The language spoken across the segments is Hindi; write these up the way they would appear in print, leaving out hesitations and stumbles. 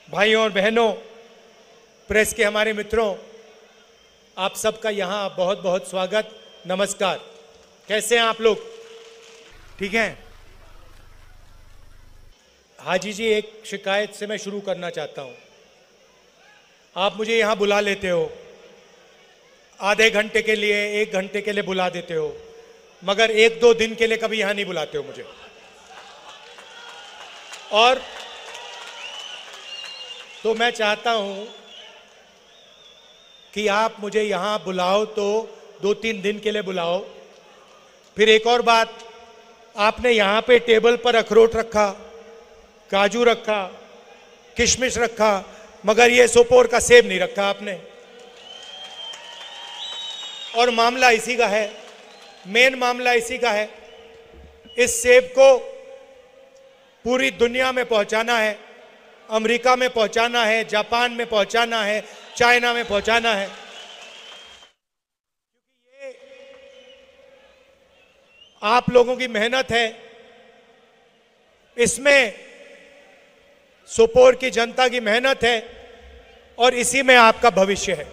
भाइयों और बहनों, प्रेस के हमारे मित्रों, आप सबका यहाँ बहुत बहुत स्वागत, नमस्कार। कैसे हैं आप लोग? ठीक हैं? हाजी जी, एक शिकायत से मैं शुरू करना चाहता हूँ। आप मुझे यहाँ बुला लेते हो, आधे घंटे के लिए, 1 घंटे के लिए बुला देते हो, मगर 1-2 दिन के लिए कभी यहाँ नहीं बुलाते हो मुझे। और तो मैं चाहता हूं कि आप मुझे यहां बुलाओ तो 2-3 दिन के लिए बुलाओ। फिर एक और बात, आपने यहां पे टेबल पर अखरोट रखा, काजू रखा, किशमिश रखा, मगर ये सोपोर का सेब नहीं रखा आपने। और मामला इसी का है, मेन मामला इसी का है। इस सेब को पूरी दुनिया में पहुंचाना है, अमेरिका में पहुंचाना है, जापान में पहुंचाना है, चाइना में पहुंचाना है। क्योंकि ये आप लोगों की मेहनत है, इसमें सोपोर की जनता की मेहनत है और इसी में आपका भविष्य है।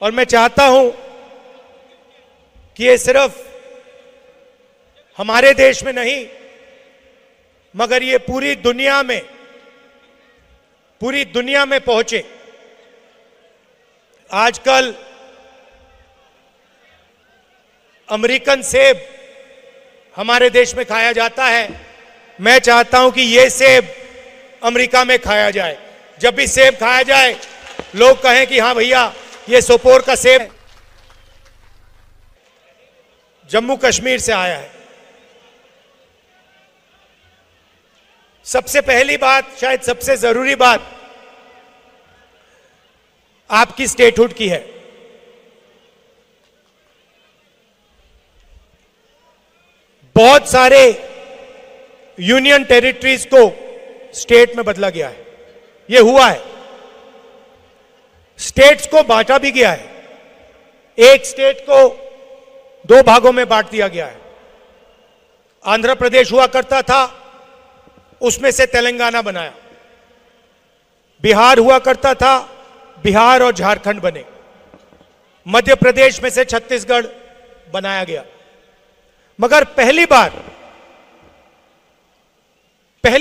और मैं चाहता हूं कि ये सिर्फ हमारे देश में नहीं, मगर ये पूरी दुनिया में पहुंचे। आजकल अमेरिकन सेब हमारे देश में खाया जाता है। मैं चाहता हूं कि ये सेब अमेरिका में खाया जाए। जब भी सेब खाया जाए, लोग कहें कि हां भैया, ये सोपोर का सेब है, जम्मू कश्मीर से आया है। सबसे पहली बात, शायद सबसे जरूरी बात, आपकी स्टेटहुड की है। बहुत सारे यूनियन टेरिटरीज को स्टेट में बदला गया है, यह हुआ है। स्टेट्स को बांटा भी गया है। एक स्टेट को 2 भागों में बांट दिया गया है। आंध्र प्रदेश हुआ करता था, उसमें से तेलंगाना बनाया। बिहार हुआ करता था, बिहार और झारखंड बने। मध्य प्रदेश में से छत्तीसगढ़ बनाया गया। मगर पहली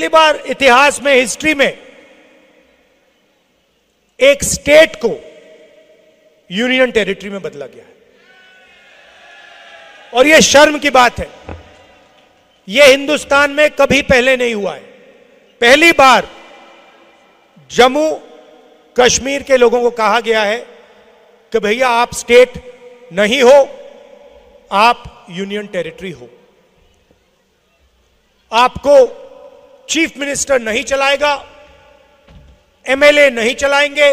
बार इतिहास में, हिस्ट्री में, एक स्टेट को यूनियन टेरिटरी में बदला गया है। और यह शर्म की बात है। यह हिंदुस्तान में कभी पहले नहीं हुआ है। पहली बार जम्मू कश्मीर के लोगों को कहा गया है कि भैया आप स्टेट नहीं हो, आप यूनियन टेरिटरी हो। आपको चीफ मिनिस्टर नहीं चलाएगा, एमएलए नहीं चलाएंगे,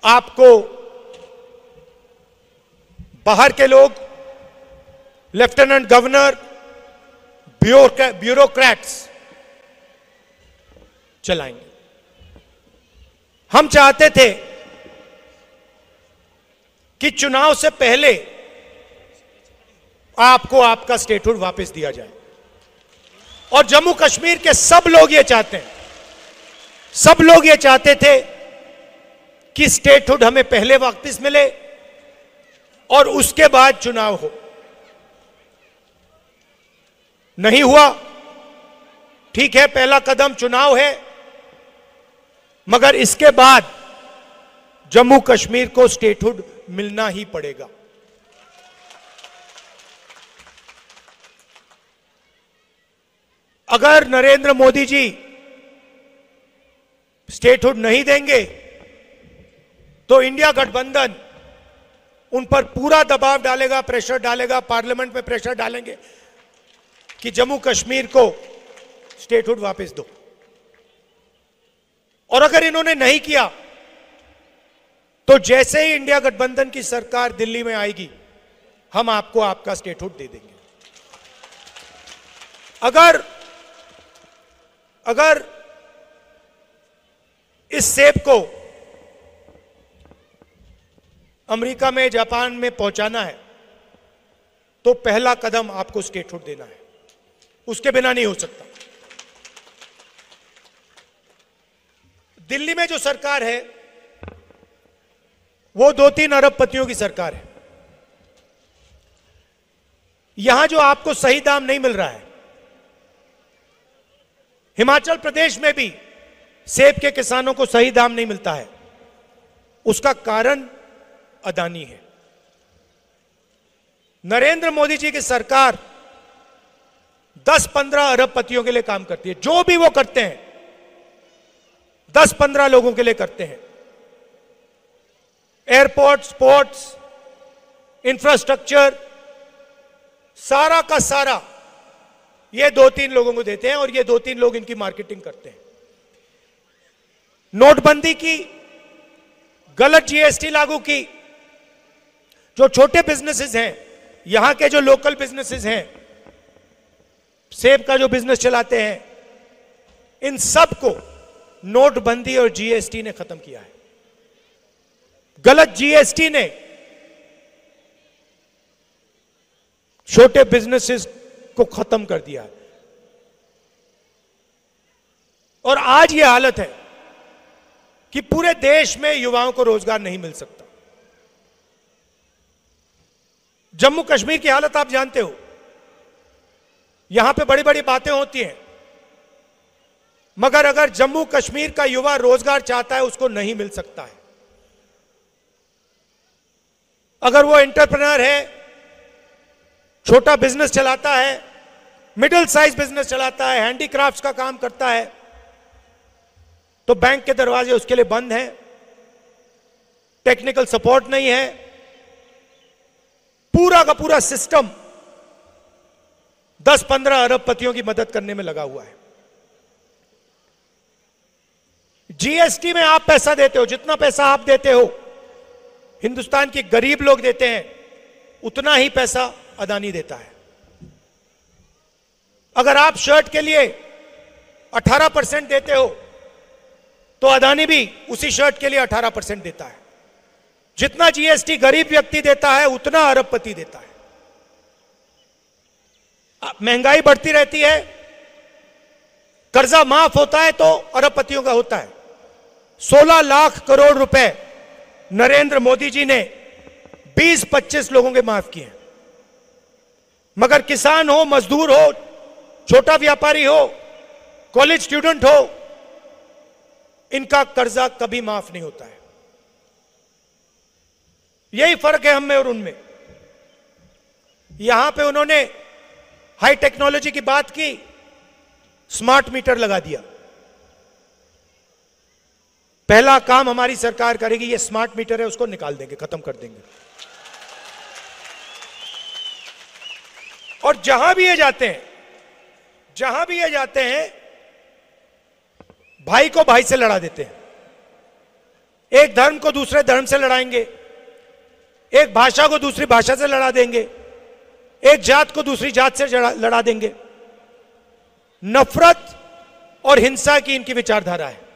आपको बाहर के लोग, लेफ्टिनेंट गवर्नर, ब्यूरोक्रेट्स चलाएंगे। हम चाहते थे कि चुनाव से पहले आपको आपका स्टेटहुड वापस दिया जाए। और जम्मू कश्मीर के सब लोग ये चाहते हैं, सब लोग ये चाहते थे कि स्टेटहुड हमें पहले वापस मिले और उसके बाद चुनाव हो। नहीं हुआ, ठीक है, पहला कदम चुनाव है, मगर इसके बाद जम्मू कश्मीर को स्टेटहुड मिलना ही पड़ेगा। अगर नरेंद्र मोदी जी स्टेटहुड नहीं देंगे तो इंडिया गठबंधन उन पर पूरा दबाव डालेगा, प्रेशर डालेगा, पार्लियामेंट में प्रेशर डालेंगे कि जम्मू कश्मीर को स्टेटहुड वापस दो। और अगर इन्होंने नहीं किया तो जैसे ही इंडिया गठबंधन की सरकार दिल्ली में आएगी, हम आपको आपका स्टेटहुड दे देंगे। अगर इस सेब को अमेरिका में, जापान में पहुंचाना है तो पहला कदम आपको स्टेटहुड देना है, उसके बिना नहीं हो सकता। दिल्ली में जो सरकार है वो 2-3 अरबपतियों की सरकार है। यहां जो आपको सही दाम नहीं मिल रहा है, हिमाचल प्रदेश में भी सेब के किसानों को सही दाम नहीं मिलता है, उसका कारण अदानी है। नरेंद्र मोदी जी की सरकार 10-15 अरबपतियों के लिए काम करती है। जो भी वो करते हैं 10-15 लोगों के लिए करते हैं। एयरपोर्ट, पोर्ट्स, इंफ्रास्ट्रक्चर, सारा का सारा ये 2-3 लोगों को देते हैं और ये 2-3 लोग इनकी मार्केटिंग करते हैं। नोटबंदी की, गलत जीएसटी लागू की, जो छोटे बिजनेसेस हैं, यहां के जो लोकल बिजनेसेस हैं, सेब का जो बिजनेस चलाते हैं, इन सब को नोटबंदी और जीएसटी ने खत्म किया है। गलत जीएसटी ने छोटे बिजनेसेस को खत्म कर दिया है और आज यह हालत है कि पूरे देश में युवाओं को रोजगार नहीं मिल सकता। जम्मू कश्मीर की हालत आप जानते हो, यहां पे बड़ी बड़ी बातें होती हैं, मगर अगर जम्मू कश्मीर का युवा रोजगार चाहता है उसको नहीं मिल सकता है। अगर वो एंटरप्रेन्योर है, छोटा बिजनेस चलाता है, मिडिल साइज बिजनेस चलाता है, हैंडीक्राफ्ट्स का काम करता है, तो बैंक के दरवाजे उसके लिए बंद हैं, टेक्निकल सपोर्ट नहीं है, पूरा का पूरा सिस्टम 10-15 अरबपतियों की मदद करने में लगा हुआ है। जीएसटी में आप पैसा देते हो, जितना पैसा आप देते हो हिंदुस्तान के गरीब लोग देते हैं, उतना ही पैसा अदानी देता है। अगर आप शर्ट के लिए 18% देते हो तो अदानी भी उसी शर्ट के लिए 18% देता है। जितना जीएसटी गरीब व्यक्ति देता है उतना अरबपति देता है। महंगाई बढ़ती रहती है, कर्जा माफ होता है तो अरबपतियों का होता है। 16 लाख करोड़ रुपए नरेंद्र मोदी जी ने 20-25 लोगों के माफ किए, मगर किसान हो, मजदूर हो, छोटा व्यापारी हो, कॉलेज स्टूडेंट हो, इनका कर्जा कभी माफ नहीं होता है। यही फर्क है हम में और उनमें। यहां पे उन्होंने हाई टेक्नोलॉजी की बात की, स्मार्ट मीटर लगा दिया। पहला काम हमारी सरकार करेगी, ये स्मार्ट मीटर है उसको निकाल देंगे, खत्म कर देंगे। और जहां भी ये जाते हैं, जहां भी ये जाते हैं, भाई को भाई से लड़ा देते हैं। एक धर्म को दूसरे धर्म से लड़ाएंगे, एक भाषा को दूसरी भाषा से लड़ा देंगे, एक जात को दूसरी जात से लड़ा देंगे। नफरत और हिंसा की इनकी विचारधारा है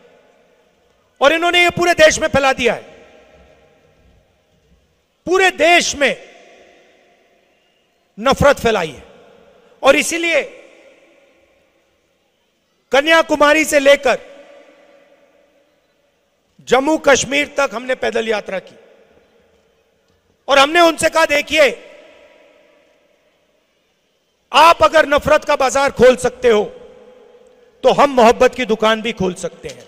और इन्होंने ये पूरे देश में फैला दिया है। पूरे देश में नफरत फैलाई है और इसीलिए कन्याकुमारी से लेकर जम्मू कश्मीर तक हमने पैदल यात्रा की और हमने उनसे कहा, देखिए आप अगर नफरत का बाजार खोल सकते हो तो हम मोहब्बत की दुकान भी खोल सकते हैं।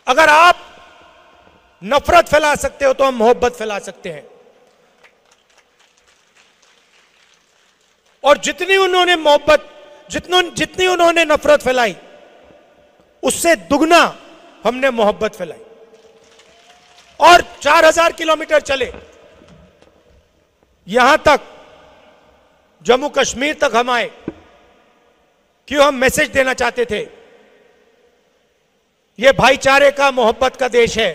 अगर आप नफरत फैला सकते हो तो हम मोहब्बत फैला सकते हैं। और जितनी उन्होंने मोहब्बत, जितनी उन्होंने नफरत फैलाई, उससे दुगना हमने मोहब्बत फैलाई। और 4000 किलोमीटर चले, यहां तक जम्मू कश्मीर तक हम आए। क्यों? हम मैसेज देना चाहते थे, यह भाईचारे का, मोहब्बत का देश है,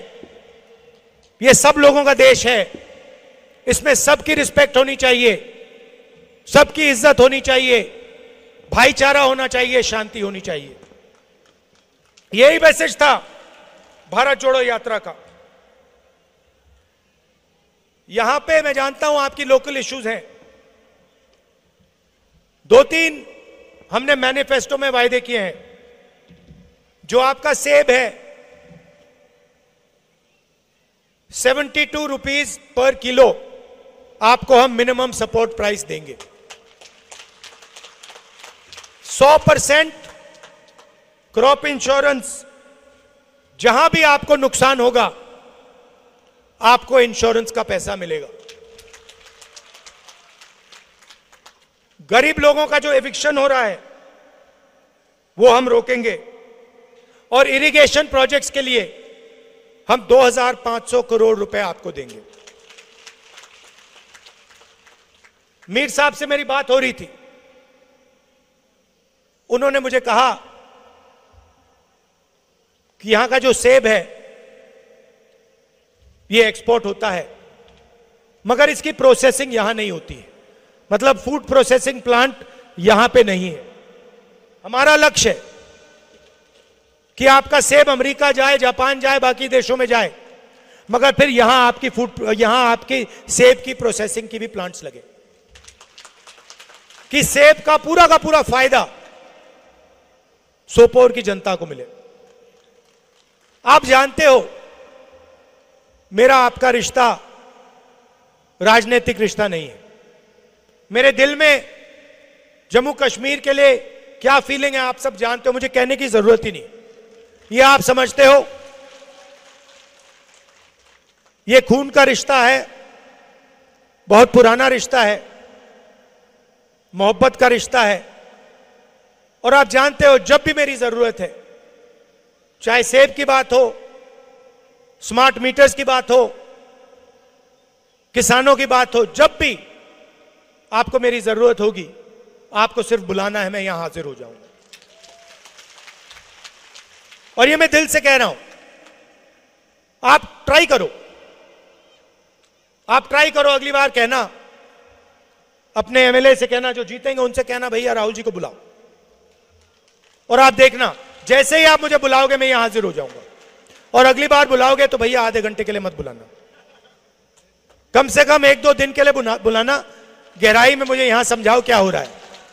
यह सब लोगों का देश है, इसमें सबकी रिस्पेक्ट होनी चाहिए, सबकी इज्जत होनी चाहिए, भाईचारा होना चाहिए, शांति होनी चाहिए। यही मैसेज था भारत जोड़ो यात्रा का। यहां पे मैं जानता हूं आपकी लोकल इश्यूज हैं, 2-3 हमने मैनिफेस्टो में वायदे किए हैं, जो आपका सेब है 72 रुपीज पर किलो आपको हम मिनिमम सपोर्ट प्राइस देंगे। 100% क्रॉप इंश्योरेंस, जहां भी आपको नुकसान होगा आपको इंश्योरेंस का पैसा मिलेगा। गरीब लोगों का जो एविक्शन हो रहा है वो हम रोकेंगे, और इरिगेशन प्रोजेक्ट्स के लिए हम 2500 करोड़ रुपए आपको देंगे। मीर साहब से मेरी बात हो रही थी, उन्होंने मुझे कहा कि यहां का जो सेब है ये एक्सपोर्ट होता है, मगर इसकी प्रोसेसिंग यहां नहीं होती है, मतलब फूड प्रोसेसिंग प्लांट यहां पे नहीं है। हमारा लक्ष्य है कि आपका सेब अमेरिका जाए, जापान जाए, बाकी देशों में जाए, मगर फिर यहां आपकी सेब की प्रोसेसिंग की भी प्लांट्स लगे, कि सेब का पूरा फायदा सोपोर की जनता को मिले। आप जानते हो मेरा आपका रिश्ता राजनीतिक रिश्ता नहीं है। मेरे दिल में जम्मू कश्मीर के लिए क्या फीलिंग है आप सब जानते हो, मुझे कहने की जरूरत ही नहीं, ये आप समझते हो। ये खून का रिश्ता है, बहुत पुराना रिश्ता है, मोहब्बत का रिश्ता है, और आप जानते हो जब भी मेरी जरूरत है, चाहे सेब की बात हो, स्मार्ट मीटर्स की बात हो, किसानों की बात हो, जब भी आपको मेरी जरूरत होगी आपको सिर्फ बुलाना है, मैं यहां हाजिर हो जाऊंगा। और ये मैं दिल से कह रहा हूं, आप ट्राई करो, अगली बार कहना, अपने एमएलए से कहना, जो जीतेंगे उनसे कहना भैया राहुल जी को बुलाओ, और आप देखना जैसे ही आप मुझे बुलाओगे मैं यहां हाजिर हो जाऊंगा। और अगली बार बुलाओगे तो भैया आधे घंटे के लिए मत बुलाना, कम से कम 1-2 दिन के लिए बुलाना, गहराई में मुझे यहां समझाओ क्या हो रहा है।